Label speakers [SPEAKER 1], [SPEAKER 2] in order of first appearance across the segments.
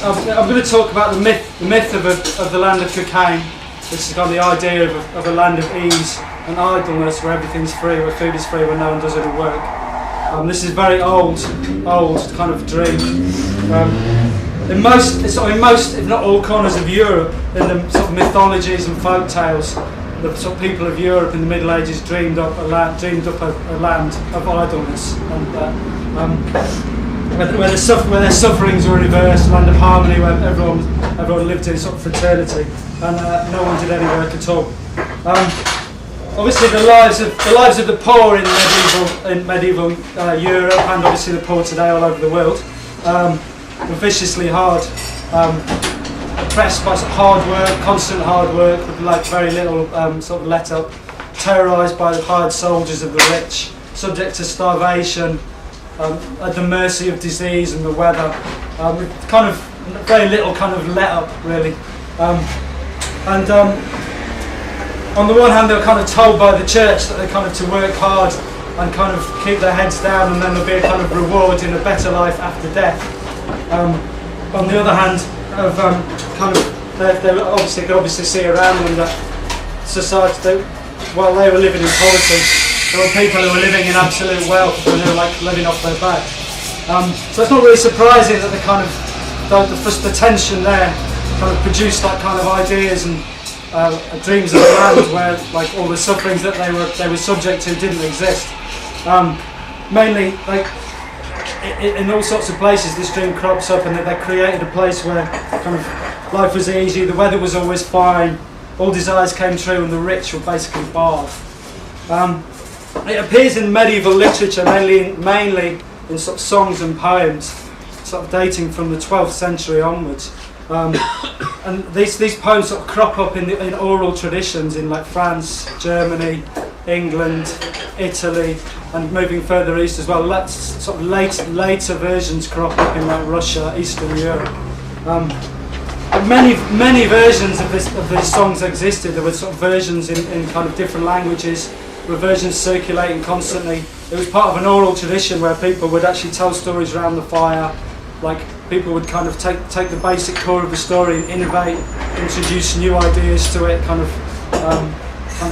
[SPEAKER 1] I'm going to talk about the myth of the land of Cokaygne. This has got the idea of a land of ease and idleness, where everything's free, where food is free, where no one does any work. This is very old kind of dream. In most, if not all corners of Europe, in the sort of mythologies and folk tales, the sort of people of Europe in the Middle Ages dreamed up a land of idleness, and where their sufferings were reversed, a land of harmony, where everyone lived in sort of fraternity, and no one did any work at all. Obviously, the lives of the poor in medieval Europe, and obviously the poor today all over the world, were viciously hard, oppressed by sort of hard work, constant hard work, with like very little sort of let up, terrorised by the hired soldiers of the rich, subject to starvation, at the mercy of disease and the weather, with kind of very little kind of let up really, on the one hand, they were kind of told by the church that they kind of to work hard and kind of keep their heads down, and then there'll be a kind of reward in a better life after death. On the other hand, they could obviously see around them that society, while they were living in poverty, there were people who were living in absolute wealth and they were like living off their back. So it's not really surprising that the tension there kind of produced like kind of ideas and dreams of a land where like all the sufferings that they were subject to didn't exist. Mainly like in all sorts of places this dream crops up, and that they created a place where kind of life was easy, the weather was always fine, all desires came true, and the rich were basically barred. It appears in medieval literature mainly in sort of songs and poems, sort of dating from the 12th century onwards. And these poems sort of crop up in oral traditions in like France, Germany, England, Italy, and moving further east as well. Sort of later versions crop up in like Russia, Eastern Europe. But many versions of these songs existed. There were sort of versions in kind of different languages, with versions circulating constantly. It was part of an oral tradition where people would actually tell stories around the fire. Like people would kind of take the basic core of the story and innovate, introduce new ideas to it, kind of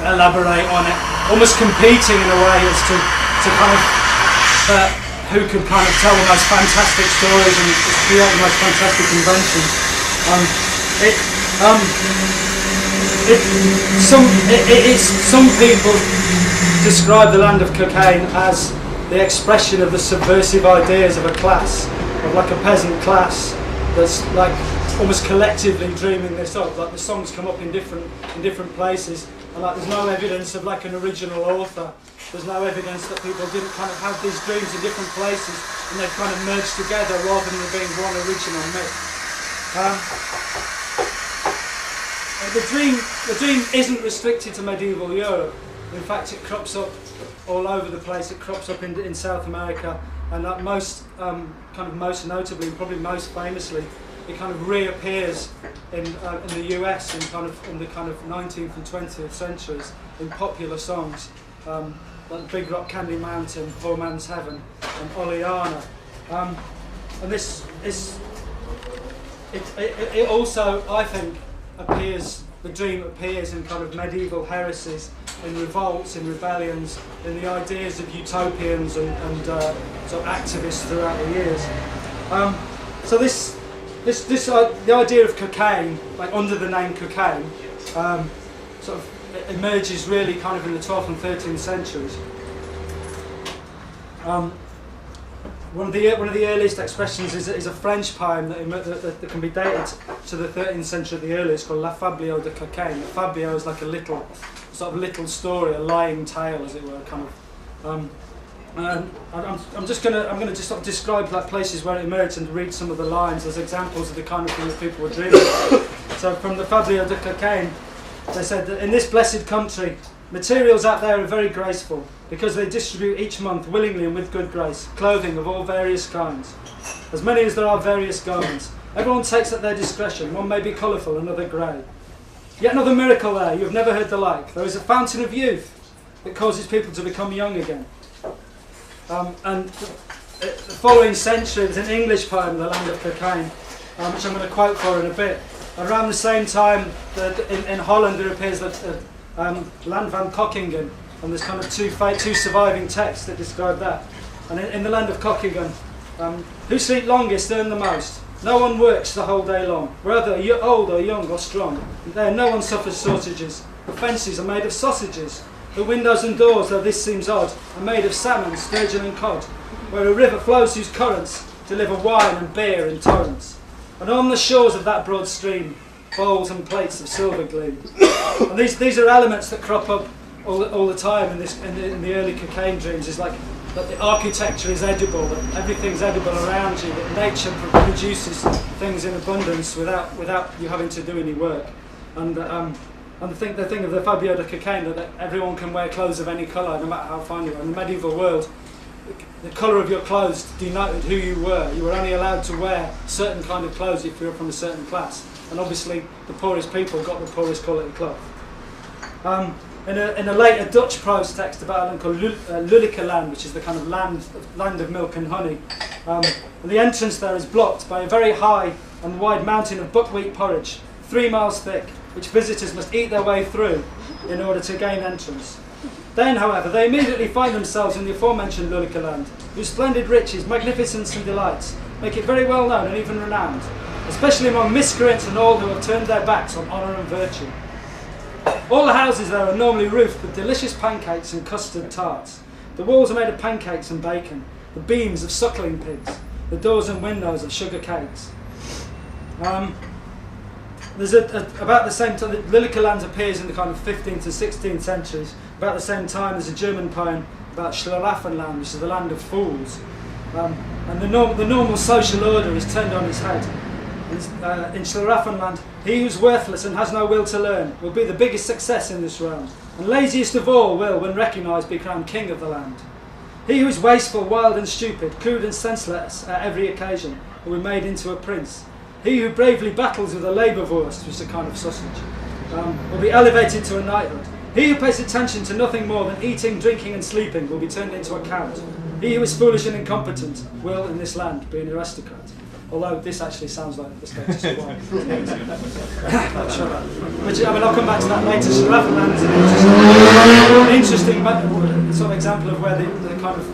[SPEAKER 1] elaborate on it, almost competing in a way as to kind of who could kind of tell the most fantastic stories and create the most fantastic inventions. Some people describe the land of Cokaygne as the expression of the subversive ideas of a class, of like a peasant class that's like almost collectively dreaming this up. Like the songs come up in different places, and like there's no evidence of like an original author. There's no evidence that people didn't kind of have these dreams in different places and they've kind of merged together rather than being one original myth. The dream isn't restricted to medieval Europe. In fact, it crops up all over the place. It crops up in South America, and most notably, and probably most famously, it kind of reappears in the US in the kind of 19th and 20th centuries in popular songs like Big Rock Candy Mountain, Poor Man's Heaven, and Oleana. And this is it also, I think, the dream appears in kind of medieval heresies, in revolts, in rebellions, in the ideas of utopians and sort of activists throughout the years. So the idea of Cokaygne, like under the name Cokaygne, sort of emerges really kind of in the 12th and 13th centuries. One of the earliest expressions is a French poem that can be dated to the 13th century at the earliest, called La Fablio de Cokaygne. The Fablio is like a little story, a lying tale, as it were, kind of. And I'm gonna just sort of describe like places where it emerged and read some of the lines as examples of the kind of thing that people were dreaming of. So from the Fablio de Cokaygne, they said that in this blessed country, materials out there are very graceful, because they distribute each month willingly and with good grace clothing of all various kinds, as many as there are various garments. Everyone takes at their discretion. One may be colourful, another grey. Yet another miracle there, you have never heard the like. There is a fountain of youth that causes people to become young again. And the following century, it was an English poem, The Land of Cokaygne, which I'm going to quote for in a bit. Around the same time, in Holland there appears that Land of Cokaygne, and there's kind of two surviving texts that describe that. And in the Land of Cokaygne, who sleep longest earn the most. No one works the whole day long, whether old or young or strong. There no one suffers shortages. The fences are made of sausages. The windows and doors, though this seems odd, are made of salmon, sturgeon and cod, where a river flows whose currents deliver wine and beer in torrents. And on the shores of that broad stream, bowls and plates of silver gleam. And these are elements that crop up all the time in the early Cokaygne dreams. Is like that the architecture is edible, that everything's edible around you, that nature produces things in abundance without you having to do any work. And the thing of the Fabio de Cokaygne, that everyone can wear clothes of any colour, no matter how fine you are. In the medieval world, the colour of your clothes denoted who you were. You were only allowed to wear certain kind of clothes if you were from a certain class. And obviously, the poorest people got the poorest quality cloth. In a later Dutch prose text about a land called Land, which is the kind of land of milk and honey, and the entrance there is blocked by a very high and wide mountain of buckwheat porridge, 3 miles thick, which visitors must eat their way through in order to gain entrance. Then, however, they immediately find themselves in the aforementioned Land, whose splendid riches, magnificence and delights make it very well known and even renowned, especially among miscreants and all who have turned their backs on honour and virtue. All the houses there are normally roofed with delicious pancakes and custard tarts. The walls are made of pancakes and bacon, the beams of suckling pigs, the doors and windows of sugar cakes. There's about the same time, Land appears in the kind of 15th and 16th centuries. About the same time, there's a German poem about Schlaraffenland, which is the land of fools. And the normal social order is turned on its head. In Schlaraffenland, he who's worthless and has no will to learn will be the biggest success in this realm, and laziest of all will, when recognised, be crowned king of the land. He who is wasteful, wild and stupid, crude and senseless at every occasion, will be made into a prince. He who bravely battles with a Leberwurst, which is a kind of sausage, will be elevated to a knighthood. He who pays attention to nothing more than eating, drinking and sleeping will be turned into a count. He who is foolish and incompetent will, in this land, be an aristocrat. Although this actually sounds like the status quo. Not sure about that. Which, I'll come back to that later. Schlaraffenland is an interesting sort of example of where the kind of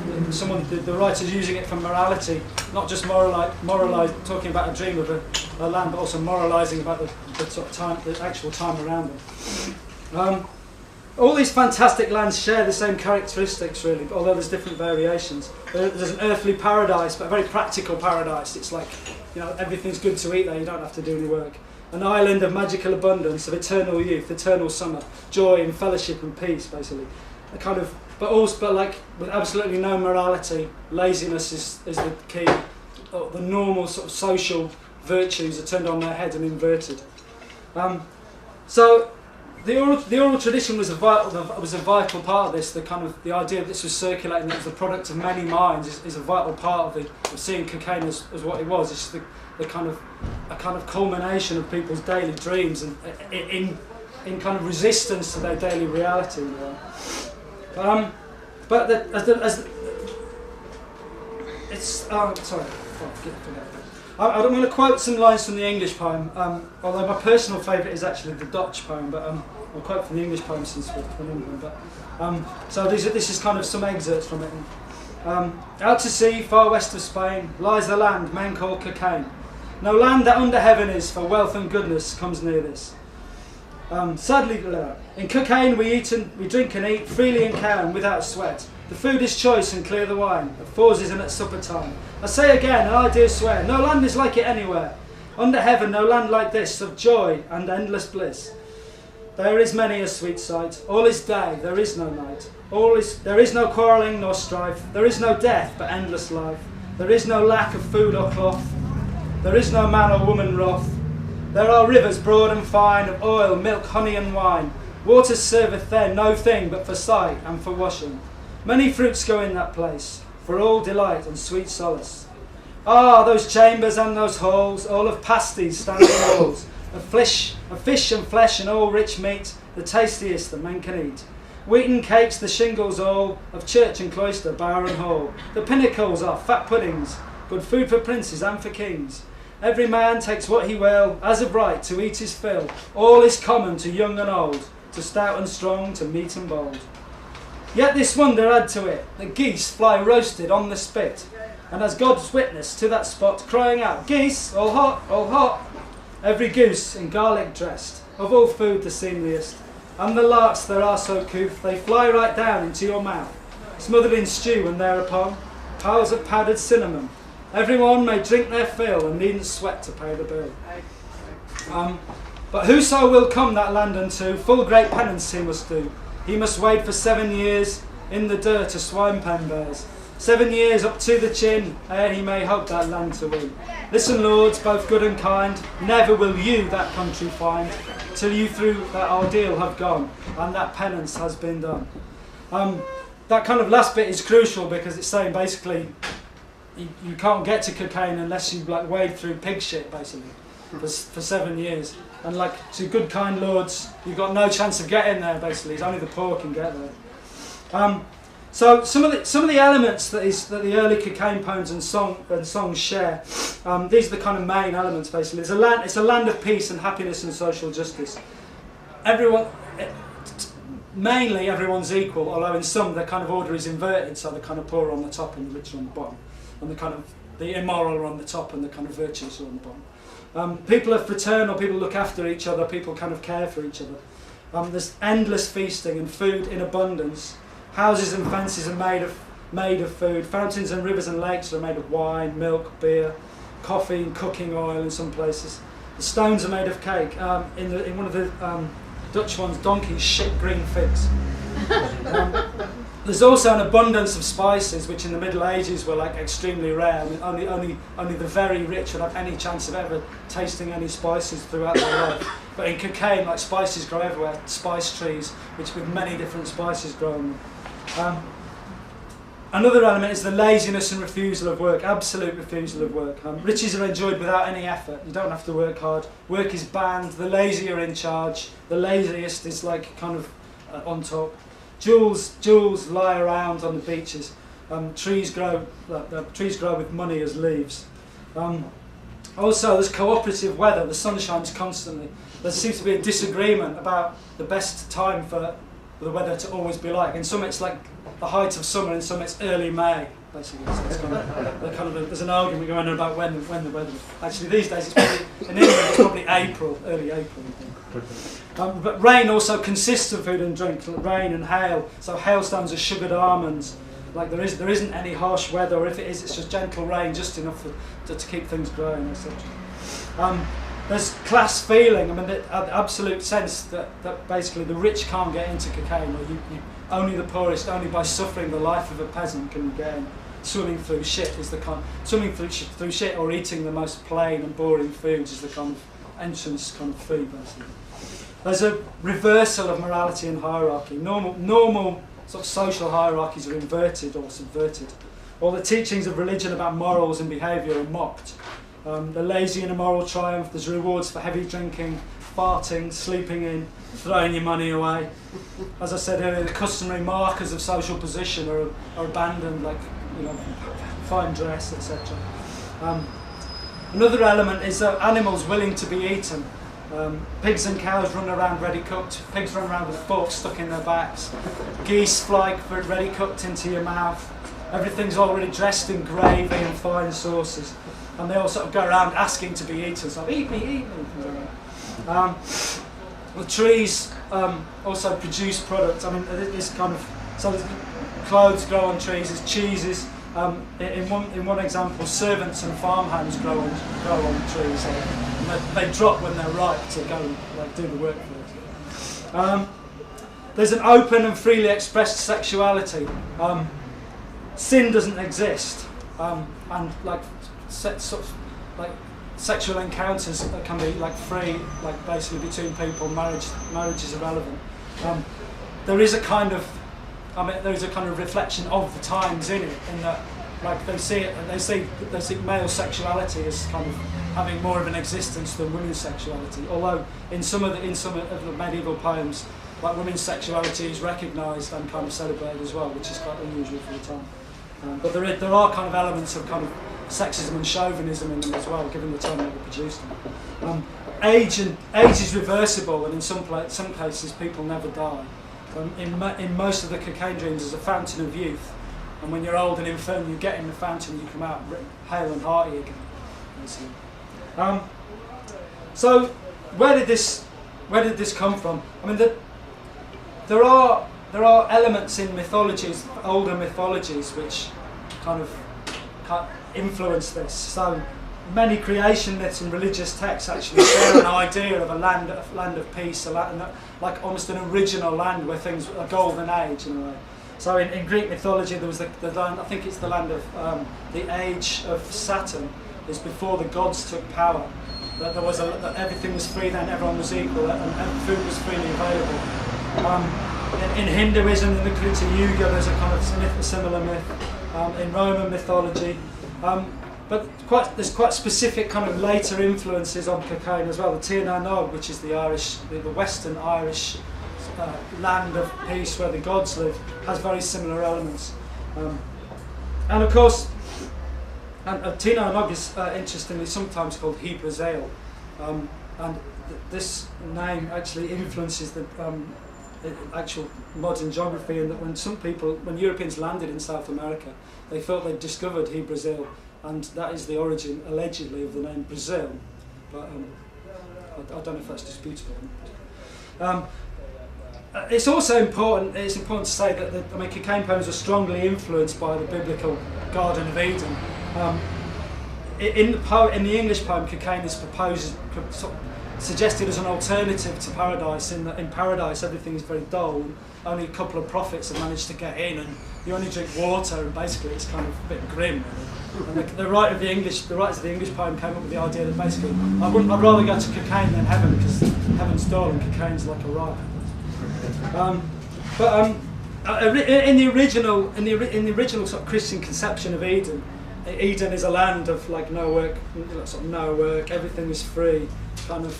[SPEAKER 1] the writer's using it for morality, not just moralise, talking about a dream of a land, but also moralising about the sort of time, the actual time around them. All these fantastic lands share the same characteristics, really, although there's different variations. There's an earthly paradise, but a very practical paradise. It's like, everything's good to eat there, you don't have to do any work. An island of magical abundance, of eternal youth, eternal summer, joy and fellowship and peace, basically. But like with absolutely no morality, laziness is the key. The normal sort of social virtues are turned on their head and inverted. So the oral tradition was a vital part of this. The idea that this was circulating, that it was the product of many minds, is a vital part of seeing Cokaygne as what it was. It's a kind of culmination of people's daily dreams and in kind of resistance to their daily reality. I'm going to quote some lines from the English poem, although my personal favourite is actually the Dutch poem, but I'll quote from the English poem since we're in England. So this is kind of some excerpts from it. Out to sea, far west of Spain, lies the land men call Cokaygne. No land that under heaven is for wealth and goodness comes near this. Sadly, in Cokaygne we drink and eat freely in care and without sweat. The food is choice and clear the wine, at forces and at supper time. I say again, and I do swear, no land is like it anywhere. Under heaven no land like this, of joy and endless bliss. There is many a sweet sight, all is day, there is no night. There is no quarrelling nor strife, there is no death but endless life. There is no lack of food or cloth, there is no man or woman wrath. There are rivers broad and fine, of oil, milk, honey and wine. Water serveth there no thing but for sight and for washing. Many fruits go in that place, for all delight and sweet solace. Ah, those chambers and those halls, all of pasties standing walls, of fish and flesh and all rich meat, the tastiest that men can eat. Wheaten cakes, the shingles all, of church and cloister, bower and hall. The pinnacles are fat puddings, good food for princes and for kings. Every man takes what he will, as of right, to eat his fill. All is common to young and old, to stout and strong, to meat and bold. Yet this wonder add to it, that geese fly roasted on the spit, and as God's witness to that spot, crying out, geese, all hot, all hot. Every goose in garlic dressed, of all food the seemliest, and the larks there are so couth, they fly right down into your mouth, smothered in stew, and thereupon piles of powdered cinnamon. Everyone may drink their fill and needn't sweat to pay the bill. But whoso will come that land unto, full great penance he must do. He must wade for 7 years in the dirt a swine pen bears. 7 years up to the chin, ere he may hope that land to win. Listen, lords, both good and kind, never will you that country find, till you through that ordeal have gone, and that penance has been done. That kind of last bit is crucial because it's saying basically you can't get to Cokaygne unless you like wade through pig shit basically for 7 years. And like to good kind lords, you've got no chance of getting there basically. It's only the poor can get there. So some of the elements that the early Cokaygne poems and songs share. These are the kind of main elements basically. It's a land of peace and happiness and social justice. Mainly everyone's equal, although in some the kind of order is inverted, so the kind of poor are on the top and the rich are on the bottom, and the immoral are on the top and the kind of virtuous are on the bottom. People are fraternal, people look after each other, people kind of care for each other. There's endless feasting and food in abundance. Houses and fences are made of food. Fountains and rivers and lakes are made of wine, milk, beer, coffee and cooking oil in some places. The stones are made of cake. In one of the Dutch ones, donkeys shit green figs. There's also an abundance of spices, which in the Middle Ages were like extremely rare. I mean, only the very rich would have any chance of ever tasting any spices throughout their life. But in Cokaygne, like spices grow everywhere, spice trees, which with many different spices growing. Another element is the laziness and refusal of work, absolute refusal of work. Riches are enjoyed without any effort. You don't have to work hard. Work is banned. The lazy are in charge. The laziest is like kind of on top. Jewels lie around on the beaches. Trees grow with money as leaves. Also, there's cooperative weather. The sun shines constantly. There seems to be a disagreement about the best time for the weather to always be like. In some it's like the height of summer, in some it's early May, basically. So it's there's an argument going on about when the weather. Actually, these days it's probably in England it's probably early April. But rain also consists of food and drink, like rain and hail. So hailstones are sugared almonds. Like there isn't any harsh weather, or if it is, it's just gentle rain, just enough to keep things growing, etc. There's class feeling. I mean, the absolute sense that basically the rich can't get into Cokaygne, or only the poorest, only by suffering the life of a peasant can you get in. Swimming through shit through shit, or eating the most plain and boring foods is the kind of entrance kind of fee, basically. There's a reversal of morality and hierarchy. Normal sort of social hierarchies are inverted or subverted. All the teachings of religion about morals and behaviour are mocked. The lazy and immoral triumph. There's rewards for heavy drinking, farting, sleeping in, throwing your money away. As I said earlier, the customary markers of social position are abandoned, like fine dress, etc. Another element is animals willing to be eaten. Pigs and cows run around ready cooked. Pigs run around with forks stuck in their backs. Geese fly ready cooked into your mouth. Everything's already dressed in gravy and fine sauces. And they all sort of go around asking to be eaten. So eat me. The trees also produce products. I mean, this kind of clothes grow on trees. There's cheeses. In one example, servants and farmhands grow on trees. They drop when they're ripe to go and do the work for it. There's an open and freely expressed sexuality. Sin doesn't exist, and sexual encounters can be free, basically between people. Marriage is irrelevant. There is a kind of reflection of the times in it, in that they see male sexuality as kind of having more of an existence than women's sexuality. Although in some of the medieval poems, women's sexuality is recognised and kind of celebrated as well, which is quite unusual for the time. But there are kind of elements of kind of sexism and chauvinism in them as well, given the time they were produced. Age is reversible, and in some cases people never die. In most of the Cokaygne dreams, there's a fountain of youth, and when you're old and infirm, you get in the fountain, you come out hale and hearty again. So where did this come from? I mean, there are elements in mythologies, older mythologies, which kind of influence this. So many creation myths and religious texts actually share an idea of a land of peace, like almost an original land where things a golden age in a way. So in Greek mythology, there was the land, I think it's the land of the age of Saturn, is before the gods took power. That there was that everything was free then, everyone was equal, and food was freely available. In Hinduism, in the Krita Yuga, there's a kind of a similar myth. In Roman mythology, but there's quite specific kind of later influences on Cokaygne as well. The Tir na Nog, which is the Western Irish land of peace where the gods live, has very similar elements. And of course, Tir na Nog is interestingly sometimes called Hebrew, and this name actually influences the actual modern geography, and that when Europeans landed in South America, they thought they'd discovered Brazil, and that is the origin, allegedly, of the name Brazil. But I don't know if that's disputable. It's also important. It's important to say that Cokaygne poems are strongly influenced by the biblical Garden of Eden. In the English poem, Cokaygne is suggested as an alternative to paradise. In paradise, everything is very dull, and only a couple of prophets have managed to get in, and you only drink water, and basically it's kind of a bit grim. And the writers of the English poem came up with the idea that basically I'd rather go to Cokaygne than heaven, because heaven's dull and Cokayne's like a riot. In the original sort of Christian conception of Eden is a land of like no work, everything is free. Kind of,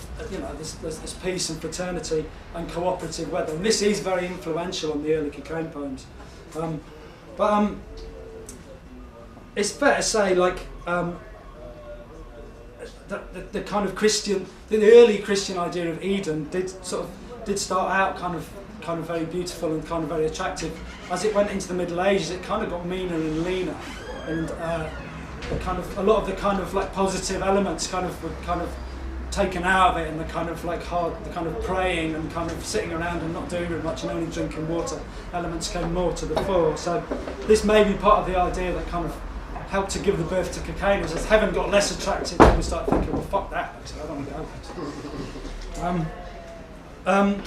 [SPEAKER 1] there's peace and fraternity and cooperative weather, and this is very influential on the early Cokaygne poems. It's fair to say, like, the kind of the early Christian idea of Eden did start out kind of very beautiful and kind of very attractive. As it went into the Middle Ages, it kind of got meaner and leaner, and a lot of the kind of like positive elements were taken out of it, and the kind of praying and kind of sitting around and not doing very much and only drinking water elements came more to the fore. So this may be part of the idea that kind of helped to give the birth to Cokaygne. As heaven got less attractive, people started thinking, well, fuck that, actually, I don't want to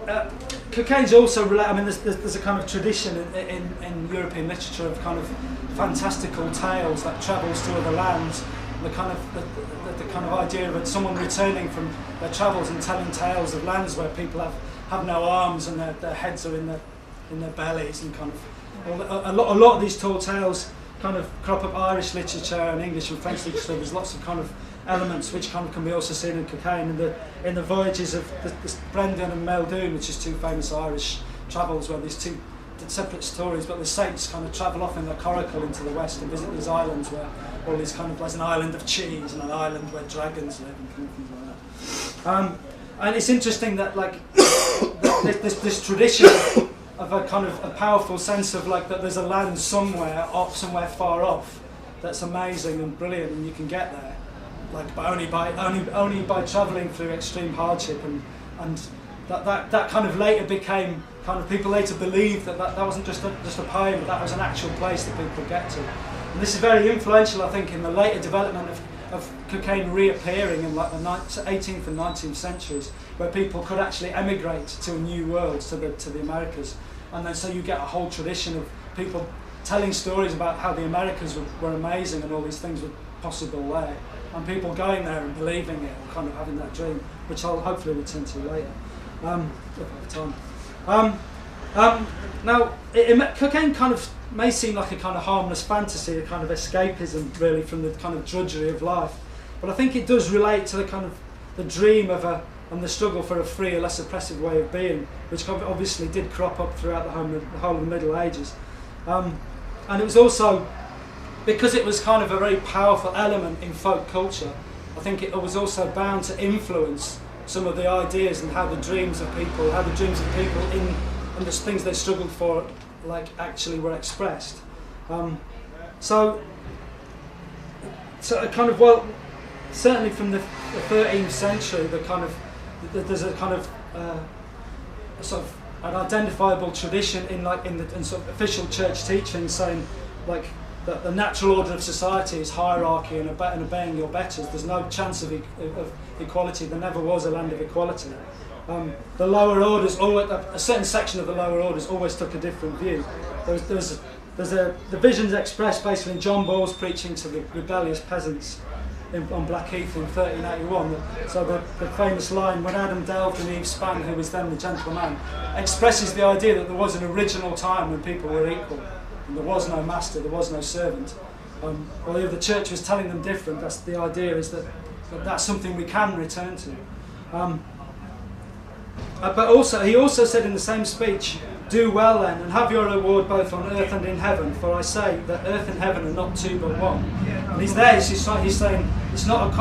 [SPEAKER 1] go. Cokaigne's also related. I mean, there's a kind of tradition in European literature of kind of fantastical tales that travels to other lands. The kind of idea of someone returning from their travels and telling tales of lands where people have no arms and their heads are in their bellies, and kind of a lot of these tall tales kind of crop up Irish literature and English and French literature. There's lots of kind of elements which kind of can be also seen in Cokaygne in the voyages of the Brendan and Meldoon, which is two famous Irish travels where these two separate stories, but the saints kind of travel off in their coracle into the west and visit these islands where all these kind of, there's an island of cheese and an island where dragons live and things like that. And it's interesting that like this tradition of a kind of a powerful sense of like that there's a land somewhere far off that's amazing and brilliant, and you can get there like only by travelling through extreme hardship, and that kind of later became kind of, people later believed that wasn't just a poem, but that was an actual place that people could get to. And this is very influential, I think, in the later development of Cokaygne reappearing in like the 18th and 19th centuries, where people could actually emigrate to a new world, to the Americas, and then so you get a whole tradition of people telling stories about how the Americas were amazing and all these things were possible there, and people going there and believing it, or kind of having that dream, which I'll hopefully return to later. If I have time. Now, Cokaygne kind of may seem like a kind of harmless fantasy, a kind of escapism, really, from the kind of drudgery of life. But I think it does relate to the kind of the dream of and the struggle for a freer, less oppressive way of being, which obviously did crop up throughout the whole of the Middle Ages. And it was also because it was kind of a very powerful element in folk culture, I think it was also bound to influence some of the ideas and how the dreams of people in the things they struggled for, like, actually were expressed. So kind of, well, certainly from the 13th century, there's a kind of a sort of an identifiable tradition in sort of official church teaching, saying like that the natural order of society is hierarchy and obeying your betters. There's no chance of equality. There never was a land of equality. The lower orders, a certain section of the lower orders, always took a different view. The visions expressed basically in John Ball's preaching to the rebellious peasants on Blackheath in 1381. So the famous line, "When Adam delved and Eve span, who was then the gentleman," expresses the idea that there was an original time when people were equal, and there was no master, there was no servant. Although the church was telling them different, that's the idea, is that that's something we can return to. But also, he also said in the same speech, "Do well then, and have your reward both on earth and in heaven. For I say that earth and heaven are not two but one." And he's saying it's not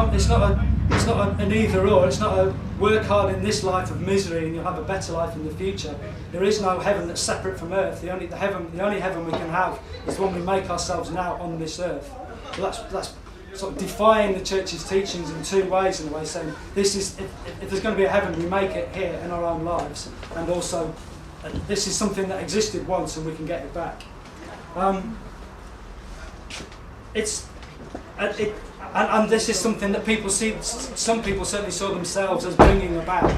[SPEAKER 1] an either or. It's not a work hard in this life of misery and you'll have a better life in the future. There is no heaven that's separate from earth. The only heaven we can have is the one we make ourselves now on this earth. So that's sort of defying the church's teachings in two ways, in a way, saying this is if there's going to be a heaven, we make it here in our own lives, and also this is something that existed once and we can get it back. And this is something that people see. Some people certainly saw themselves as bringing about.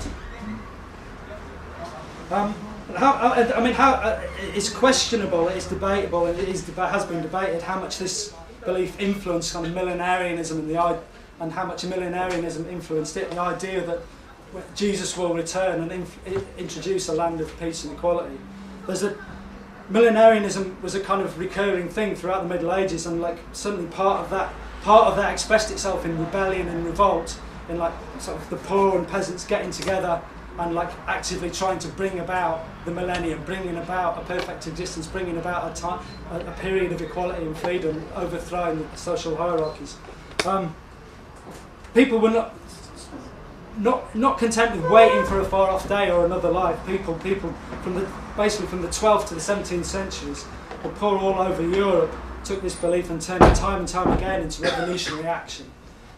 [SPEAKER 1] It's questionable, it's debatable, and has been debated how much this belief influenced kind of millenarianism and how much millenarianism influenced it. The idea that Jesus will return and introduce a land of peace and equality. Millenarianism was a kind of recurring thing throughout the Middle Ages, and like certainly part of that expressed itself in rebellion and revolt, in like sort of the poor and peasants getting together and like actively trying to bring about the millennium, bringing about a perfect existence, bringing about a period of equality and freedom, overthrowing the social hierarchies. People were not content with waiting for a far off day or another life. People from the 12th to the 17th centuries, the poor all over Europe took this belief and turned it time and time again into revolutionary action,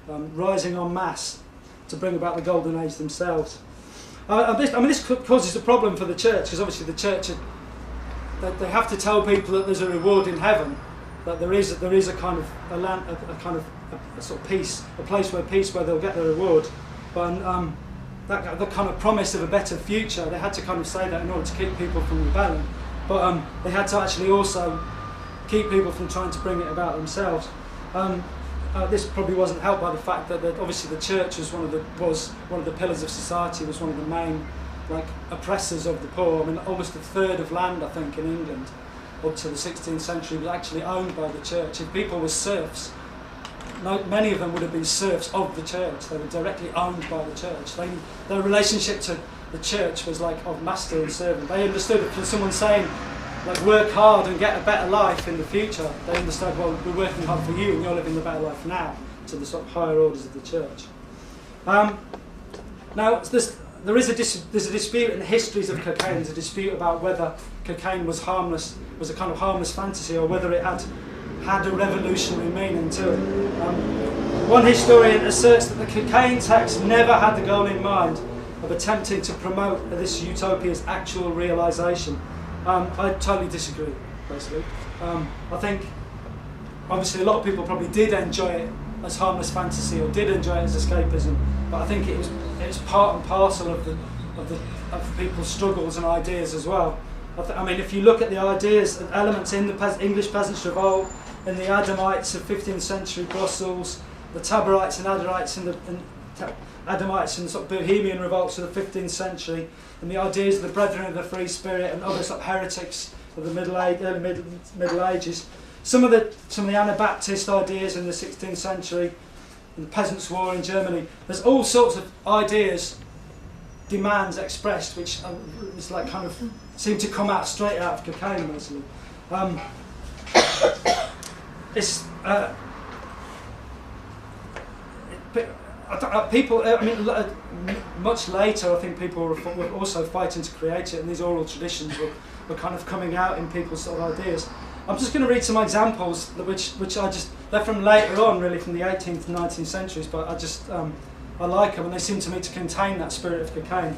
[SPEAKER 1] rising en masse to bring about the golden age themselves. This causes a problem for the church, because obviously the church, they have to tell people that there's a reward in heaven, that there is a kind of a land, a sort of peace, a place where they'll get the reward. But the kind of promise of a better future, they had to kind of say that in order to keep people from rebelling. But they had to actually also keep people from trying to bring it about themselves. This probably wasn't helped by the fact that obviously the church was one of the pillars of society, was one of the main like oppressors of the poor. I mean, almost a third of land, I think, in England up to the 16th century was actually owned by the church. If people were serfs, many of them would have been serfs of the church. They were directly owned by the church. Their relationship to the church was like of master and servant. They understood it from someone saying, like, work hard and get a better life in the future. They understood, well, we're working hard for you and you're living the better life now, to the sort of higher orders of the church. Now, there's a dispute in the histories of Cokaygne. There's a dispute about whether Cokaygne was a kind of harmless fantasy, or whether it had a revolutionary meaning to it. One historian asserts that the Cokaygne text never had the goal in mind of attempting to promote this utopia's actual realisation. I totally disagree, basically. I think, obviously, a lot of people probably did enjoy it as harmless fantasy, or did enjoy it as escapism, but I think it was part and parcel of people's struggles and ideas as well. If you look at the ideas and elements in the English Peasants' Revolt, in the Adamites of 15th century Brussels, the Taborites and Adamites and sort of Bohemian revolts of the 15th century, and the ideas of the Brethren of the Free Spirit and other sort of heretics of the early Middle Ages. Some of the Anabaptist ideas in the 16th century, and the Peasants' War in Germany. There's all sorts of ideas, demands expressed, which is like kind of seem to come out straight out of Cokaygne, mostly. people, much later, I think people were also fighting to create it, and these oral traditions were kind of coming out in people's sort of ideas. I'm just going to read some examples which they're from later on, really, from the 18th and 19th centuries, but I like them, and they seem to me to contain that spirit of Cokaygne.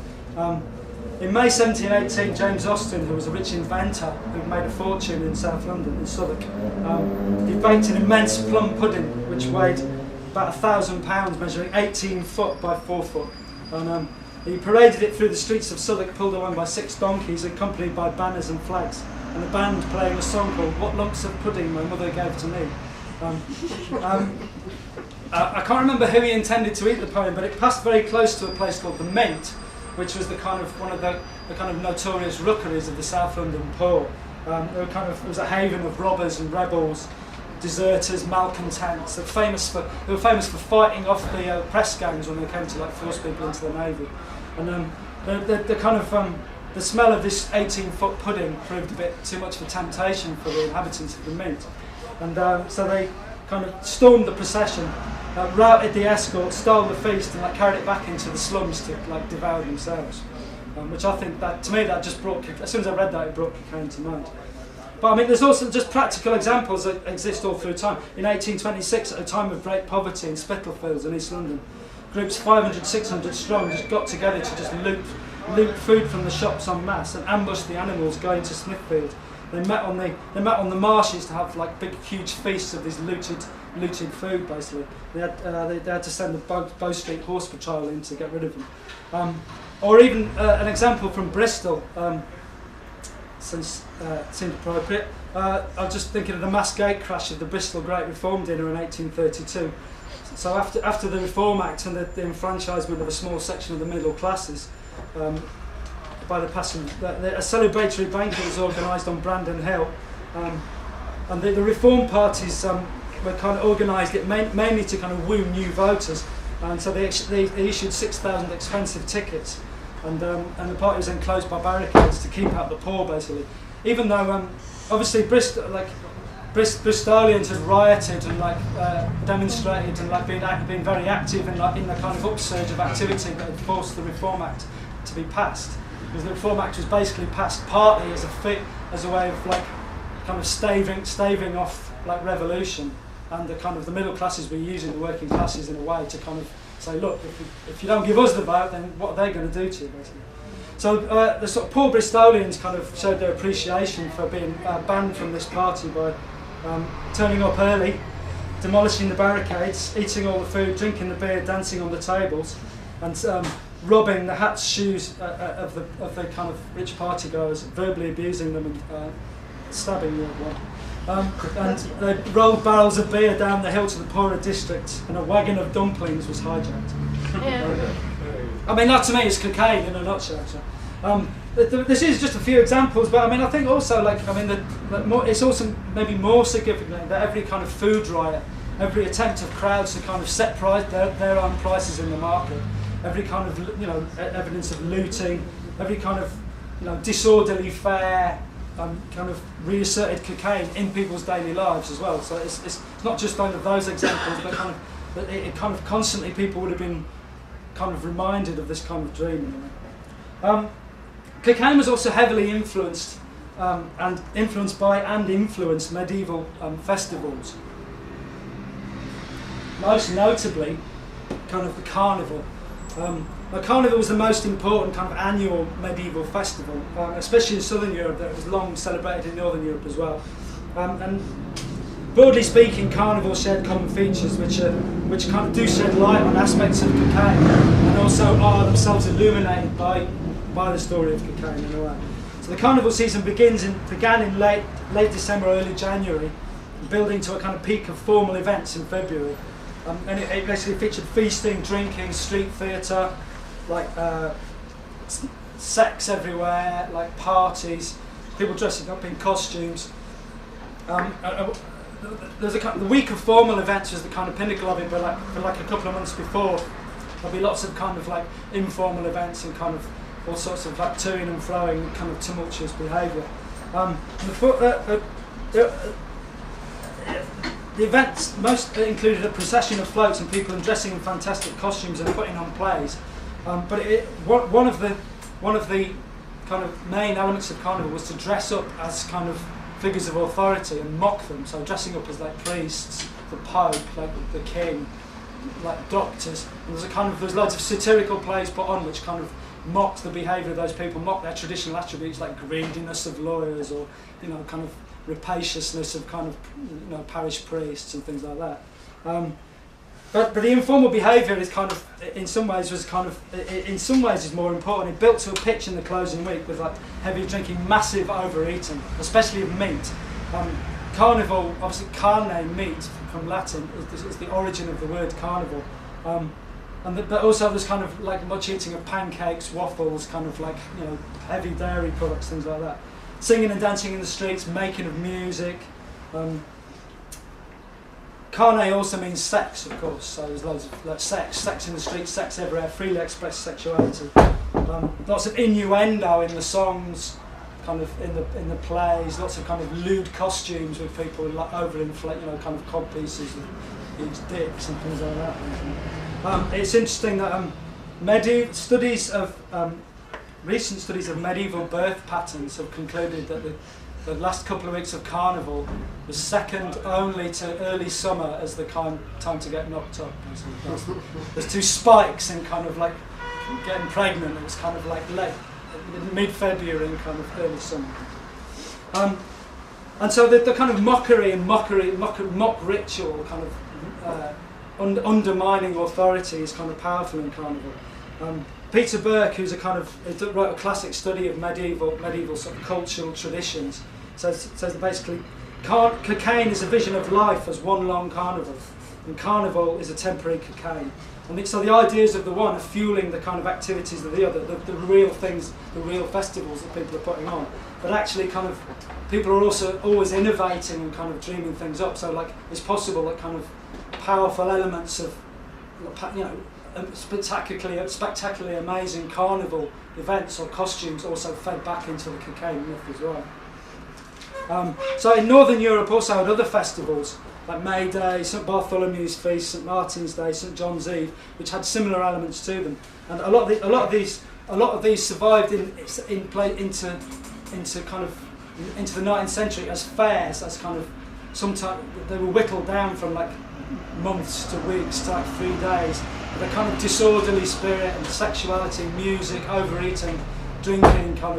[SPEAKER 1] In May 1718, James Austin, who was a rich inventor who made a fortune in South London, in Southwark, he baked an immense plum pudding which weighed about 1,000 pounds, measuring 18 foot by 4 foot. And he paraded it through the streets of Southwark, pulled along by 6 donkeys, accompanied by banners and flags, and a band playing a song called "What Lumps of Pudding My Mother Gave to Me." I can't remember who he intended to eat the poem, but it passed very close to a place called the Mint, which was one of the kind of notorious rookeries of the South London poor. It was a haven of robbers and rebels, deserters, malcontents. They were famous for fighting off the press gangs when they came to force people into the navy. And the smell of this 18-foot pudding proved a bit too much of a temptation for the inhabitants of the Mint, and so they kind of stormed the procession, routed the escort, stole the feast, and carried it back into the slums to devour themselves. Which I think that just brought, as soon as I read that, it brought Cokaygne to mind. But there's also just practical examples that exist all through time. In 1826, at a time of great poverty in Spitalfields in East London, groups 500, 600 strong just got together to just loot food from the shops en masse and ambush the animals going to Smithfield. They met on the marshes to have big, huge feasts of this looted food. Basically, they had to send the Bow Street Horse Patrol in to get rid of them. Or even an example from Bristol, since it seemed appropriate. I was just thinking of the mass gate crash of the Bristol Great Reform Dinner in 1832. So after the Reform Act and the enfranchisement of a small section of the middle classes, by the passing, a celebratory banquet was organised on Brandon Hill, and the Reform parties were kind of organised it mainly to kind of woo new voters, and so they issued 6,000 expensive tickets, and the party was enclosed by barricades to keep out the poor, basically. Even though obviously Bristolians had rioted and demonstrated and been very active in the kind of upsurge of activity that had forced the Reform Act to be passed. Because the Reform Act was basically passed partly as a way of kind of staving off revolution, and the middle classes were using the working classes in a way to kind of say, look, if you don't give us the vote, then what are they going to do to you, basically? So the sort of poor Bristolians kind of showed their appreciation for being banned from this party by turning up early, demolishing the barricades, eating all the food, drinking the beer, dancing on the tables, and robbing the hats, shoes of the kind of rich partygoers, verbally abusing them and stabbing the other one. And they rolled barrels of beer down the hill to the poorer districts, and a wagon of dumplings was hijacked. That to me is Cokaygne in a nutshell. This is just a few examples, but I think also it's also maybe more significant that every kind of food riot, every attempt of crowds to kind of set their own prices in the market, every kind of evidence of looting, every kind of disorderly fare, kind of reasserted Cokaygne in people's daily lives as well. So it's not just kind of those examples, but it kind of constantly people would have been kind of reminded of this kind of dream. Cokaygne was also heavily influenced by and influenced medieval festivals. Most notably, kind of the Carnival. The Carnival was the most important kind of annual medieval festival, especially in Southern Europe. That was long celebrated in Northern Europe as well. And broadly speaking, Carnival shared common features which kind of do shed light on aspects of Cokaygne, and also are themselves illuminated by the story of Cokaygne in a way. So the Carnival season began in late December, early January, building to a kind of peak of formal events in February. And it basically featured feasting, drinking, street theatre, sex everywhere, parties, people dressing up in costumes. The week of formal events was the kind of pinnacle of it, but for a couple of months before, there'll be lots of kind of informal events and kind of all sorts of toing and froing, kind of the events most included a procession of floats and people dressing in fantastic costumes and putting on plays. But one of the kind of main elements of Carnival was to dress up as kind of figures of authority and mock them. So dressing up as like priests, the Pope, like the King, like doctors. And there's loads of satirical plays put on which kind of mocked the behaviour of those people, mocked their traditional attributes like greediness of lawyers, or kind of rapaciousness of kind of parish priests and things like that. But the informal behaviour is kind of in some ways is more important. It built to a pitch in the closing week with like heavy drinking, massive overeating, especially of meat. Carnival, obviously carne, meat from Latin, is the origin of the word carnival. But also there's kind of like much eating of pancakes, waffles, kind of like heavy dairy products, things like that. Singing and dancing in the streets, making of music. Carne also means sex, of course. So there's loads of like, sex in the streets, sex everywhere, freely expressed sexuality. Lots of innuendo in the songs, kind of in the plays. Lots of kind of lewd costumes with people like overinflate, kind of cod pieces and huge dicks and things like that. It's interesting that recent studies of medieval birth patterns have concluded that the last couple of weeks of Carnival was second only to early summer as the time to get knocked up. There's two spikes in kind of like getting pregnant. It was kind of like late, mid-February and kind of early summer. And so the kind of mock ritual, kind of undermining authority is kind of powerful in Carnival. Peter Burke, who's wrote a classic study of medieval sort of cultural traditions, says that basically cocaine is a vision of life as one long carnival, and carnival is a temporary cocaine. And so the ideas of the one are fueling the kind of activities of the other, the real things, the real festivals that people are putting on. But actually kind of people are also always innovating and kind of dreaming things up. So like it's possible that kind of powerful elements of spectacularly amazing carnival events or costumes also fed back into the cocaine myth as well. So in Northern Europe also had other festivals like May Day, St Bartholomew's Feast, St Martin's Day, St John's Eve, which had similar elements to them. And a lot of these survived into the 19th century as fairs, as kind of sometimes they were whittled down from like months to weeks to like 3 days. The kind of disorderly spirit and sexuality, music, overeating, drinking, and kind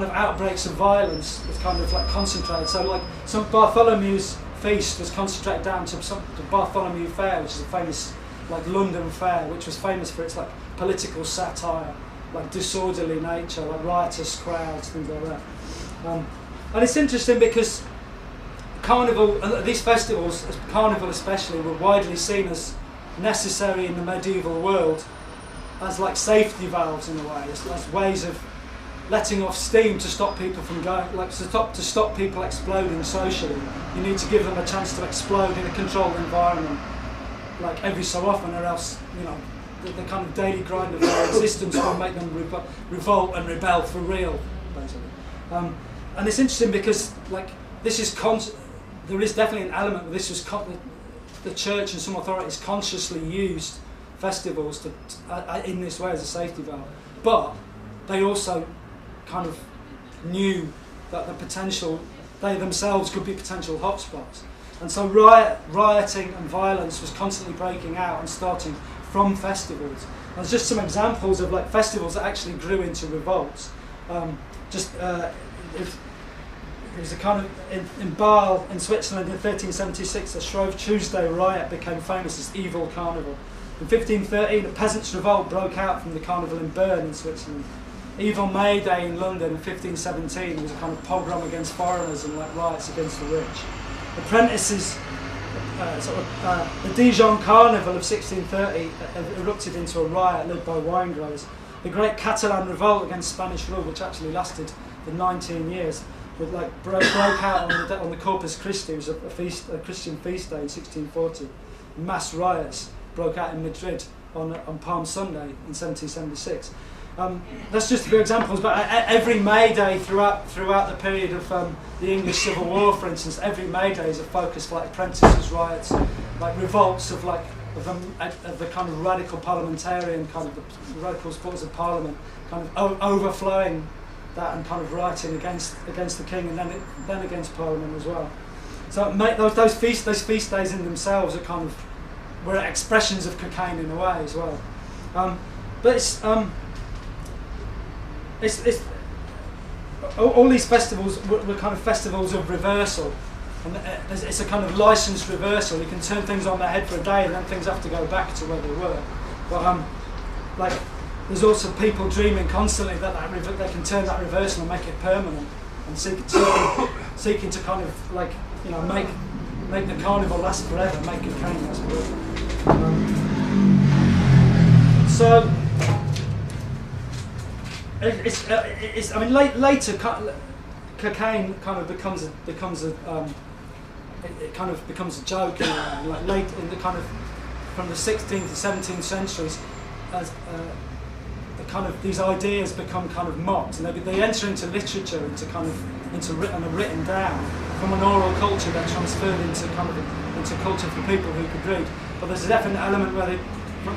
[SPEAKER 1] of outbreaks of violence was kind of like concentrated. So like St Bartholomew's Feast was concentrated down to the Bartholomew Fair, which is a famous like London fair, which was famous for its like political satire, like disorderly nature, like riotous crowds, things like that. And it's interesting because Carnival, these festivals, Carnival especially, were widely seen as necessary in the medieval world as like safety valves in a way, as ways of letting off steam to stop people from going, like to stop people exploding socially. You need to give them a chance to explode in a controlled environment, like every so often, or else the kind of daily grind of their existence will make them revolt and rebel for real, basically. And it's interesting because like this is there is definitely an element where this was the church and some authorities consciously used festivals in this way as a safety valve, but they also kind of knew that they themselves could be potential hotspots, and so rioting and violence was constantly breaking out and starting from festivals. There's just some examples of like festivals that actually grew into revolts. It was a kind of in Basel in Switzerland in 1376, the Shrove Tuesday riot became famous as Evil Carnival. In 1513, a peasants' revolt broke out from the carnival in Bern in Switzerland. Evil May Day in London in 1517 was a kind of pogrom against foreigners and like riots against the rich. Apprentices, the Dijon Carnival of 1630 erupted into a riot led by wine growers. The Great Catalan Revolt against Spanish rule, which actually lasted for 19 years, broke out on the Corpus Christi, which was a Christian feast day in 1640. Mass riots broke out in Madrid on Palm Sunday in 1776. That's just a few examples, but every May Day throughout the period of the English Civil War, for instance, every May Day is a focus for like apprentices' riots, like revolts of the kind of radical parliamentarian, kind of the radical supporters of Parliament, kind of overflowing that and kind of rioting against the king and then against Parliament as well. So those feast days in themselves are kind of were expressions of Cokaygne in a way as well. But it's all these festivals were kind of festivals of reversal, and it's a kind of licensed reversal. You can turn things on their head for a day, and then things have to go back to where they were. But like there's also people dreaming constantly that they can turn that reversal and make it permanent, and seeking to kind of like make the carnival last forever, make Cokaygne last forever. So. I mean, later Cokaygne kind of becomes a joke, like late in the kind of from the 16th to 17th centuries, as the kind of these ideas become kind of mocked, and they enter into literature, and are written down from an oral culture that transferred into culture for people who could read. But there's a definite element where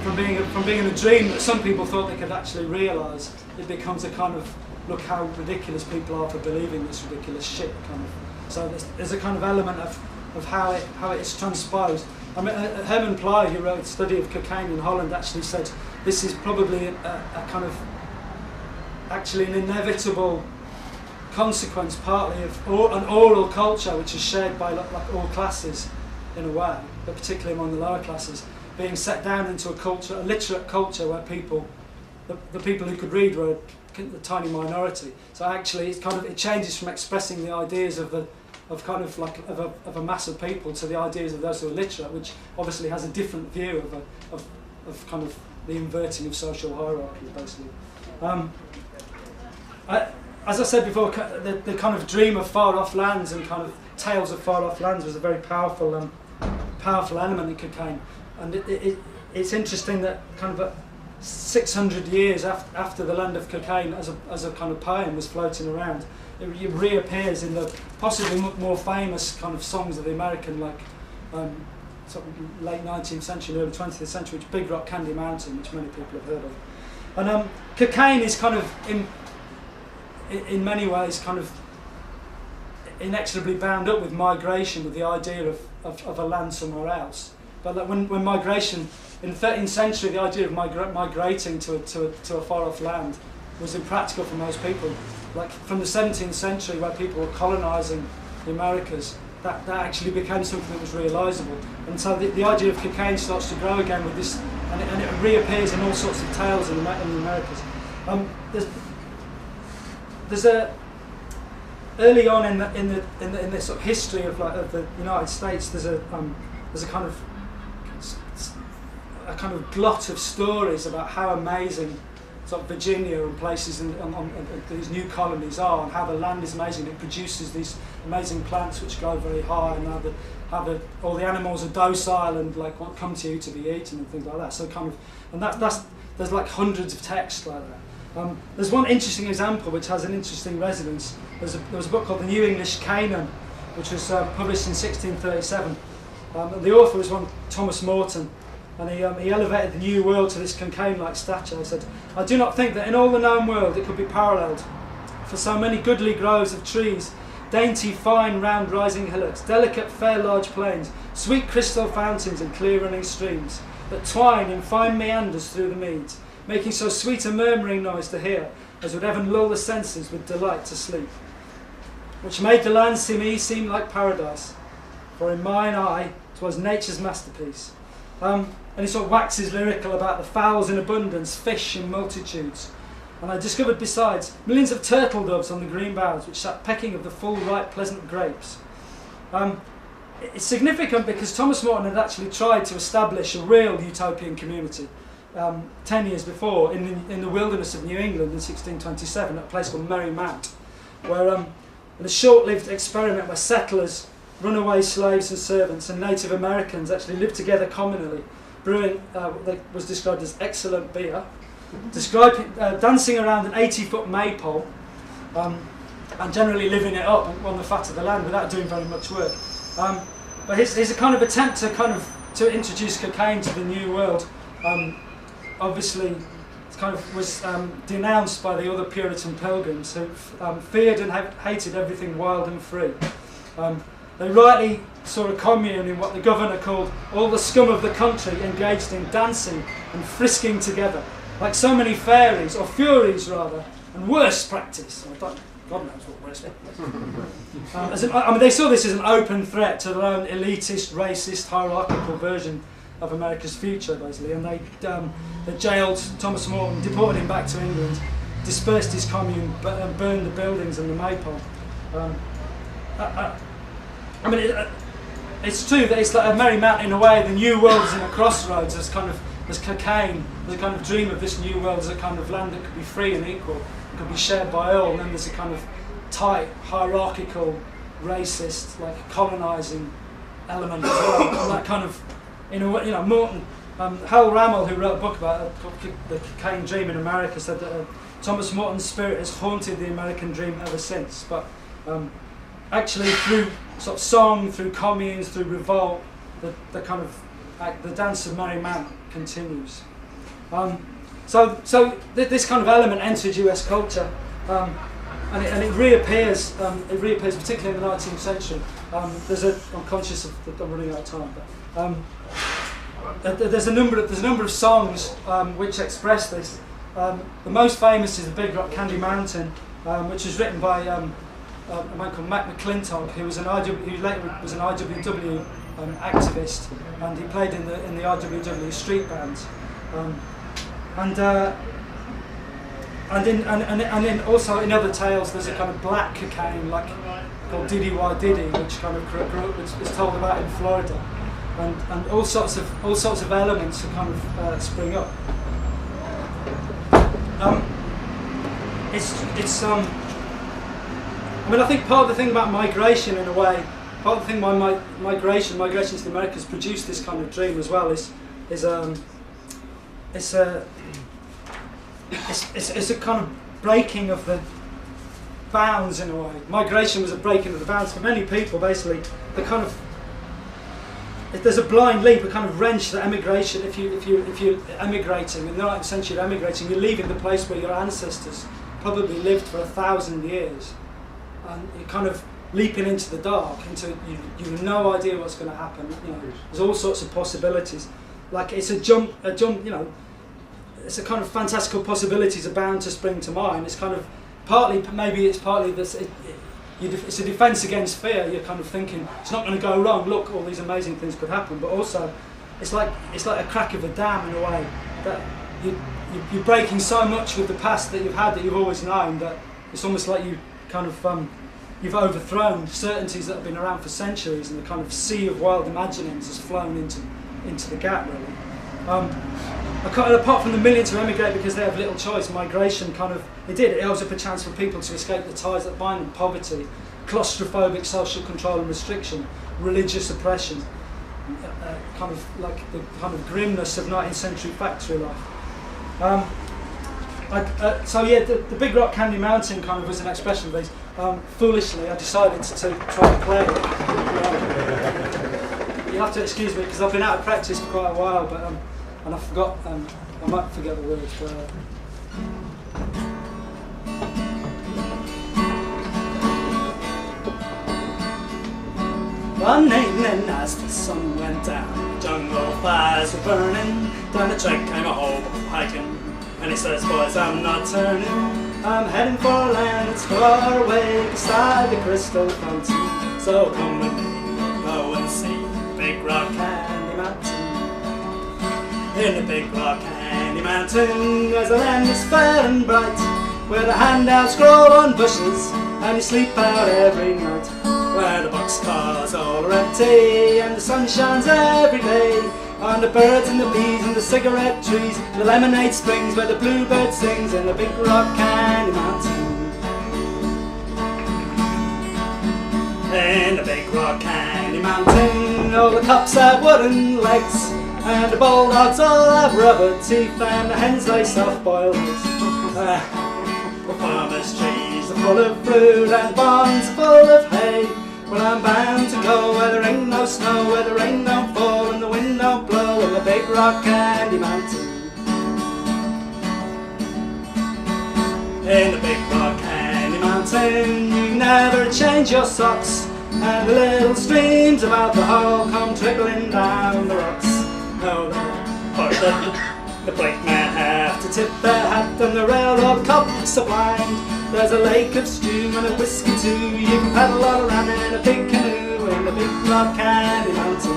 [SPEAKER 1] from being in a dream that some people thought they could actually realise, it becomes a kind of look how ridiculous people are for believing this ridiculous shit kind of. So there's a kind of element of how it is transposed. I mean, Herman Ply, who wrote a study of Cokaygne in Holland, actually said this is probably a kind of actually an inevitable consequence, partly of an oral culture which is shared by like all classes in a way, but particularly among the lower classes, being set down into a literate culture where the people who could read were the tiny minority. So actually, it changes from expressing the ideas of a mass of people to the ideas of those who are literate, which obviously has a different view of kind of the inverting of social hierarchy, basically. As I said before, the kind of dream of far-off lands and kind of tales of far-off lands was a very powerful element in Cokaygne. And it's interesting that kind of 600 years after the Land of Cokaygne as a kind of poem was floating around, it reappears in the possibly more famous kind of songs of the American, like sort of late 19th century, early 20th century, which Big Rock Candy Mountain, which many people have heard of. And Cokaygne is kind of in many ways kind of inexorably bound up with migration, with the idea of a land somewhere else. But like when migration, in the 13th century, the idea of migrating to a far-off land was impractical for most people. Like from the 17th century, where people were colonising the Americas, that actually became something that was realisable. And so the idea of Cokaygne starts to grow again with this, and it reappears in all sorts of tales in the Americas. There's a early on in the sort of history of the United States, there's a kind of glut of stories about how amazing sort of Virginia and places and these new colonies are, and how the land is amazing. It produces these amazing plants which grow very high, and how all the animals are docile and like won't come to you to be eaten and things like that. So kind of, and there's like hundreds of texts like that. There's one interesting example which has an interesting resonance. There was a book called The New English Canaan, which was published in 1637. And the author was one Thomas Morton, and he elevated the New World to this Cokaygne-like stature. He said, "I do not think that in all the known world it could be paralleled, for so many goodly groves of trees, dainty, fine, round rising hillocks, delicate, fair, large plains, sweet crystal fountains and clear running streams, that twine in fine meanders through the meads, making so sweet a murmuring noise to hear, as would ever lull the senses with delight to sleep, which made the land seem like paradise, for in mine eye 'twas nature's masterpiece." And he sort of waxes lyrical about the fowls in abundance, fish in multitudes. And I discovered besides millions of turtle doves on the green boughs, which sat pecking of the full, ripe, pleasant grapes. It's significant because Thomas Morton had actually tried to establish a real utopian community 10 years before in the wilderness of New England in 1627 at a place called Merry Mount, where in a short-lived experiment where settlers, runaway slaves and servants and Native Americans actually lived together communally, brewing what was described as excellent beer, describing dancing around an 80-foot maypole, and generally living it up on the fat of the land without doing very much work. But his a kind of attempt to introduce cocaine to the New World, obviously, kind of was denounced by the other Puritan pilgrims who feared and hated everything wild and free. They rightly saw a commune in what the governor called all the scum of the country engaged in dancing and frisking together, like so many fairies, or furies rather, and worse practice. God knows what worse practice. They saw this as an open threat to their own elitist, racist, hierarchical version of America's future, basically, and they jailed Thomas Morton, deported him back to England, dispersed his commune, burned the buildings and the maypole. It's true that it's like a merry mountain in a way. The New World is in a crossroads as cocaine, the kind of dream of this New World as a kind of land that could be free and equal, could be shared by all, and then there's a kind of tight, hierarchical, racist, like colonising element as well, and that kind of, in a way, Morton, Hal Rammel, who wrote a book about the cocaine dream in America, said that Thomas Morton's spirit has haunted the American dream ever since. But actually, through sort of song, through communes, through revolt, the kind of the dance of Merry Mount continues. So this kind of element entered US culture, and it reappears. It reappears particularly in the 19th century. I'm conscious of that I'm running out of time, but there's a number of songs which express this. The most famous is the Big Rock Candy Mountain, which was written by a man called Mac McClintock, who later was an IWW activist, and he played in the IWW street bands. And then also in other tales, there's a kind of black cocaine, like called Diddy Why Diddy, which kind of grew up, which was told about in Florida, and all sorts of elements that kind of spring up. I think part of the thing about migration, in a way, part of the thing why migration to the Americas produced this kind of dream as well is it's a kind of breaking of the bounds, in a way. Migration was a breaking of the bounds for many people. Basically, if there's a blind leap, a kind of wrench that emigration. If you're emigrating in the 19th century, you're emigrating. You're leaving the place where your ancestors probably lived for 1,000 years, and you're kind of leaping into the dark. You have no idea what's going to happen. There's all sorts of possibilities. Like it's a jump. It's a kind of fantastical possibilities are bound to spring to mind. It's kind of partly this. It's a defence against fear. You're kind of thinking it's not going to go wrong. Look, all these amazing things could happen. But also, it's like a crack of a dam in a way that you're breaking so much with the past that you've had, that you've always known, that it's almost like you kind of you've overthrown certainties that have been around for centuries, and the kind of sea of wild imaginings has flown into the gap, really. Apart from the millions who emigrate because they have little choice, migration it opens up a chance for people to escape the ties that bind them: poverty, claustrophobic social control and restriction, religious oppression, kind of like the kind of grimness of 19th century factory life. The Big Rock Candy Mountain kind of was an expression of these. Foolishly, I decided to try and play it. You'll have to excuse me because I've been out of practice for quite a while, but and I forgot. I might forget the words. But, one evening as the sun went down, jungle fires were burning. Down the track came a hobo hiking, and he says, "Boys, I'm not turning. I'm heading for a land that's far away beside the crystal fountain. So come with me, go and see Big Rock Candy Mountain. In the Big Rock Candy Mountain, there's a land that's fair and bright, where the handouts grow on bushes, and you sleep out every night. Where the boxcars all are empty, and the sun shines every day on the birds and the bees and the cigarette trees, the lemonade springs where the bluebird sings in the Big Rock Candy Mountain. In the Big Rock Candy Mountain, all the cops have wooden legs, And the bulldogs all have rubber teeth, and the hens lay soft-boiled eggs. The farmer's trees are full of fruit, and barns are full of hay. Well, I'm bound to go where there ain't no snow, where the rain don't fall and the wind don't blow, in the big rock candy mountain. In the big rock candy mountain, you never change your socks, and the little streams about the hole come trickling down the rocks. Oh, the brakemen have to tip their hat, and the railroad cops are blind. There's a lake of stew and a whiskey too. You can paddle all around in a big canoe in the big rock candy mountain.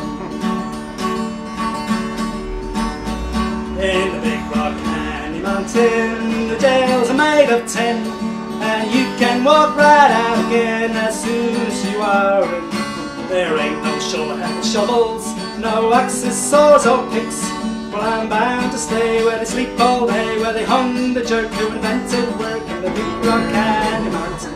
[SPEAKER 1] In the big rock candy mountain, the jails are made of tin, and you can walk right out again as soon as you are in. There ain't no shovels, no axes, saws or picks. Well, I'm bound to stay where they sleep all day, where they hung the jerk who invented work in the big rock candy mountain.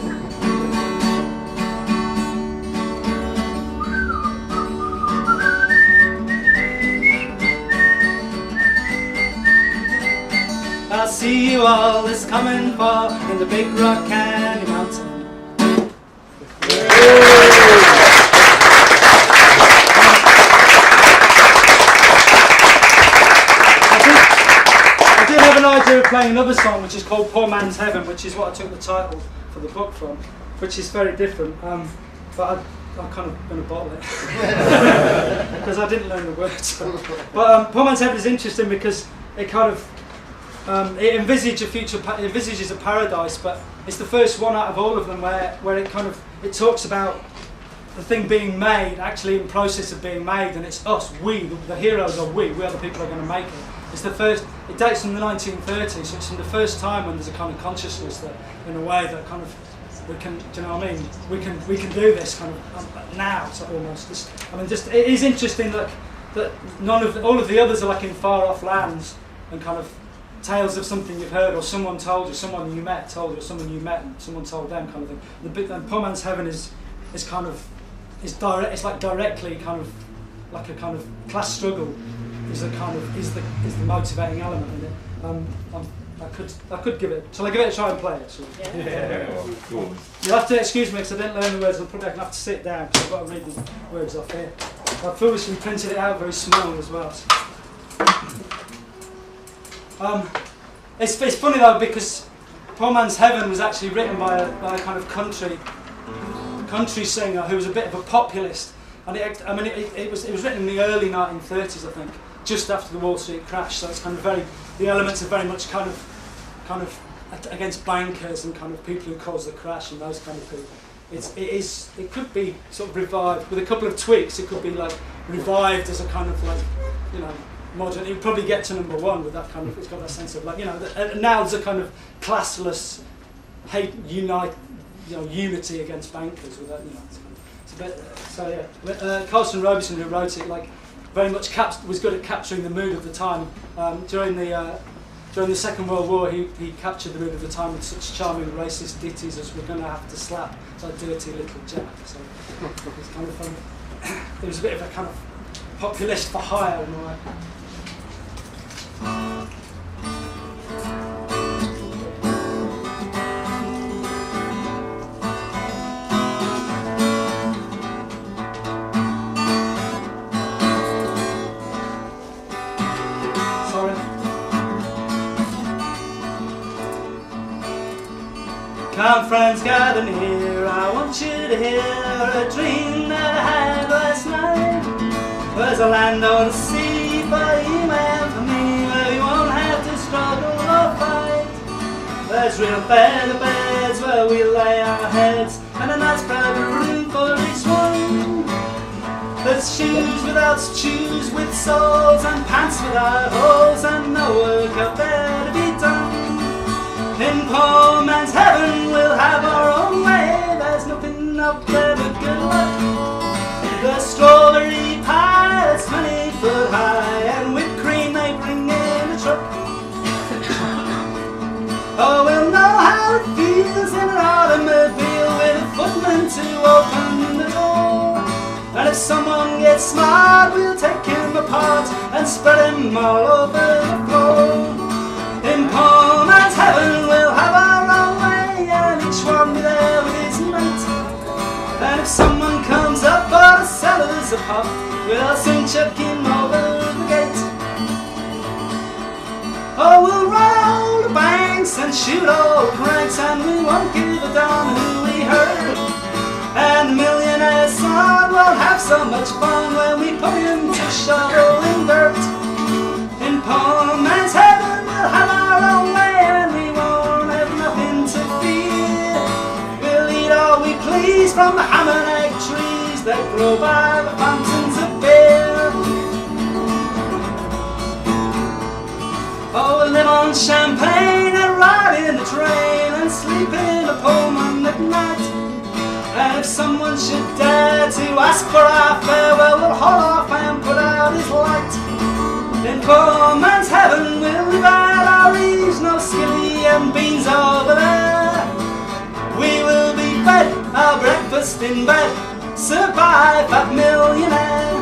[SPEAKER 1] I'll see you all this coming fall in the big rock candy mountain. Idea of playing another song which is called Poor Man's Heaven, which is what I took the title for the book from, which is very different, but I'm kind of going to bottle it because I didn't learn the words. But Poor Man's Heaven is interesting because it kind of it envisages a paradise, but it's the first one out of all of them where it talks about the thing being made, actually in process of being made, and it's us, we, the heroes are we are the people who are going to make it. It's the first. It dates from the 1930s, so it's from the first time when there's a kind of consciousness that, in a way, that kind of we can. Do you know what I mean? We can do this kind of now. So almost. It is interesting that all of the others are like in far off lands and kind of tales of something you've heard or someone told you, someone you met told you, or someone you met and someone told them kind of thing. And Poor Man's Heaven is direct. It's like directly kind of like a kind of class struggle. Is the motivating element in it. I could give it. Shall I give it a try and play it?
[SPEAKER 2] Yeah. Cool.
[SPEAKER 1] You'll have to excuse me because I didn't learn the words. I'm probably going to have to sit down because I've got to read the words off here. I foolishly printed it out very small as well. So. It's funny though because Poor Man's Heaven was actually written by a kind of country singer who was a bit of a populist. And it was written in the early 1930s, I think, just after the Wall Street crash. So it's kind of the elements are very much kind of against bankers and kind of people who caused the crash and those kind of people. It could be sort of revived with a couple of tweaks. It could be like revived as a kind of like, you know, modern. It would probably get to number one with that kind of. It's got that sense of like, you know, now there's a kind of classless unity against bankers with that, you know. Carlson Robeson, who wrote it, like very much was good at capturing the mood of the time. During the Second World War, he captured the mood of the time with such charming racist ditties as "We're going to have to slap that dirty little Jack." So it's kind of fun. It was a bit of a kind of populist for hire in a way. Come friends, gather near, I want you to hear a dream that I had last night. There's a land on the sea for you and for me, where we won't have to struggle or fight. There's real feather beds where we lay our heads, and a nice private room for each one. There's shoes without shoes with soles, and pants without holes, and no work out there to be done. In Poor Man's Heaven we'll have our own way. There's nothing up there but good luck. The strawberry pie that's 20 foot high, and whipped cream they bring in a truck. Oh, we'll know how it feels in an automobile with a footman to open the door. And if someone gets smart, we'll take him apart and spread him all over the floor. In poor man's heaven we'll have our own way, and each one be there with his mate. And if someone comes up for the sellers a pop, we'll soon chuck him over the gate. Oh, we'll roll the banks and shoot all the cranks, and we won't give a damn who we hurt. And the millionaire son won't have so much fun when we put him to shoveling dirt. In poor man's heaven we'll have our own way, and we won't have nothing to fear. We'll eat all we please from the ham and egg trees that grow by the fountains of beer. Oh, we'll live on champagne and ride in the train and sleep in a Pullman at night. And if someone should dare to ask for our farewell, we'll haul off and put out his light. In poor man's heaven we'll live at our ease, no skilly and beans over there. We will be fed our breakfast in bed, survive that millionaire.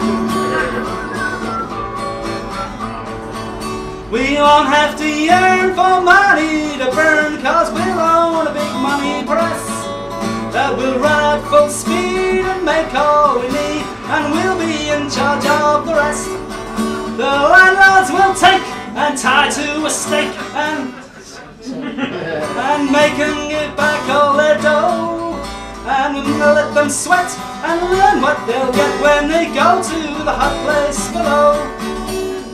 [SPEAKER 1] We won't have to yearn for money to burn, cause we'll own a big money press that will run at full speed and make all we need, and we'll be in charge of the rest. The landlords will take and tie to a stake and make them give back all their dough, and we'll let them sweat and learn what they'll get when they go to the hot place below.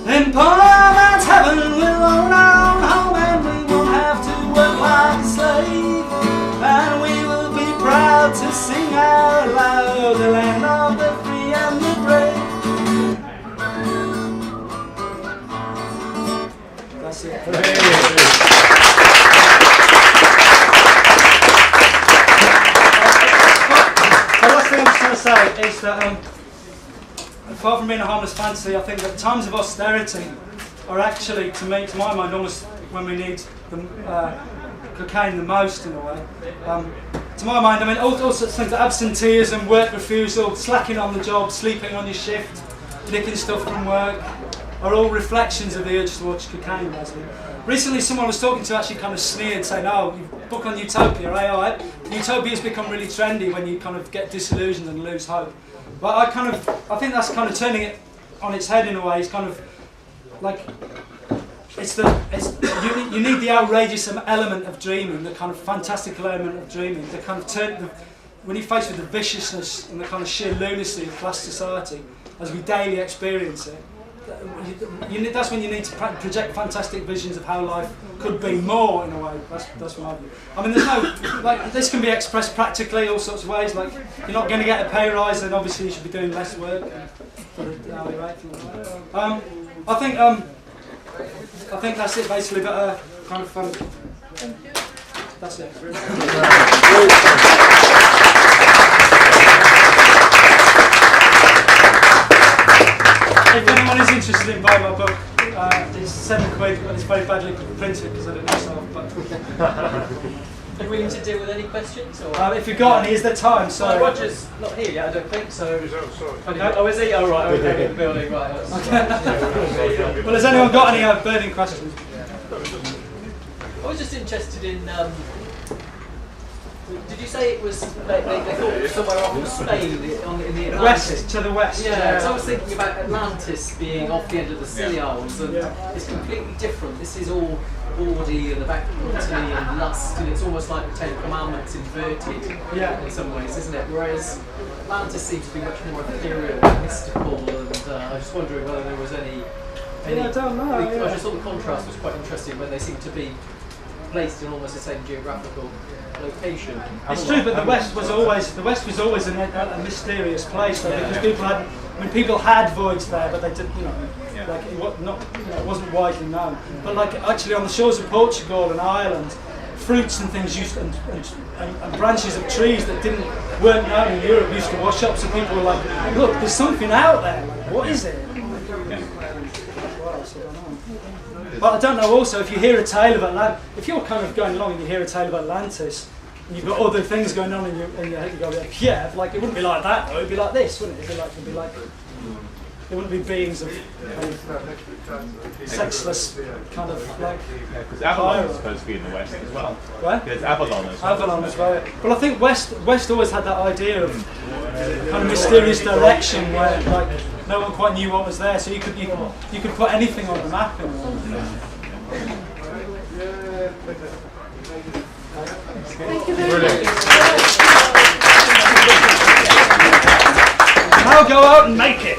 [SPEAKER 1] In poor man's heaven we'll own our own home, and we won't have to work like a slave, and we will be proud to sing out loud the land of the free and the brave. That's it. The last thing I'm just going to say is that apart from being a harmless fantasy, I think that times of austerity are actually, to my mind, almost when we need the cocaine the most, in a way. To my mind, I mean, all sorts of things like absenteeism, work refusal, slacking on the job, sleeping on your shift, nicking stuff from work, are all reflections of the urge to watch cocaine, basically. Recently, someone I was talking to actually kind of sneered, saying, "Oh, you book on Utopia, eh? Oh, Utopia's become really trendy when you kind of get disillusioned and lose hope." But I think that's kind of turning it on its head in a way. It's kind of like you need the outrageous element of dreaming, the kind of fantastical element of dreaming, the kind of when you're faced with the viciousness and the kind of sheer lunacy of class society as we daily experience it. That's when you need to project fantastic visions of how life could be more, in a way. That's my view. I mean, there's no, like, this can be expressed practically all sorts of ways. Like, you're not going to get a pay rise, then obviously you should be doing less work for the hourly rate. I think that's it basically. But kind of that's it. If anyone is interested in buying my book, it's £7 and it's very badly printed because I didn't myself. But
[SPEAKER 3] are we willing to deal with any questions? Or?
[SPEAKER 1] If you've got any, is there time?
[SPEAKER 3] So Roger's not here yet, I don't think. So oh, is he? Oh right, okay, in the building, right.
[SPEAKER 1] Well, has anyone got any burning questions?
[SPEAKER 3] I was just interested in. Did you say it was? They thought it was somewhere off in Spain, in the Atlantic?
[SPEAKER 1] West, to the west.
[SPEAKER 3] Yeah, so I was thinking about Atlantis being off the end of the Sea Isles, and it's completely different. This is all bawdy and about gluttony and lust, and it's almost like the Ten Commandments inverted in some ways, isn't it? Whereas Atlantis seems to be much more ethereal, mystical, and I was just wondering whether there was any.
[SPEAKER 1] I don't know.
[SPEAKER 3] I just thought the contrast was quite interesting when they seem to be placed in almost the same geographical location.
[SPEAKER 1] It's true, but the West was always a mysterious place, though, because people had voids there, but they didn't, like it wasn't widely known. But like actually on the shores of Portugal and Ireland, fruits and things and branches of trees that weren't known in Europe used to wash up. So people were like, "Look, there's something out there. Like, what is it?" But I don't know. Also, if you hear a tale of Atlantis, if you're kind of going along and you hear a tale of Atlantis, and you've got other things going on in your head, you go, like, yeah, like it wouldn't be like that though. It'd be like this, wouldn't it? It'd be like. They wouldn't be beings of sexless kind of like.
[SPEAKER 2] Because Avalon is supposed to be in the West as well.
[SPEAKER 1] Where?
[SPEAKER 2] There's Avalon as well.
[SPEAKER 1] Avalon as well. Well, I think West always had that idea of kind of mysterious direction where like no one quite knew what was there, so you could put anything on the map.
[SPEAKER 4] Thank you very much.
[SPEAKER 1] Now go out and make it.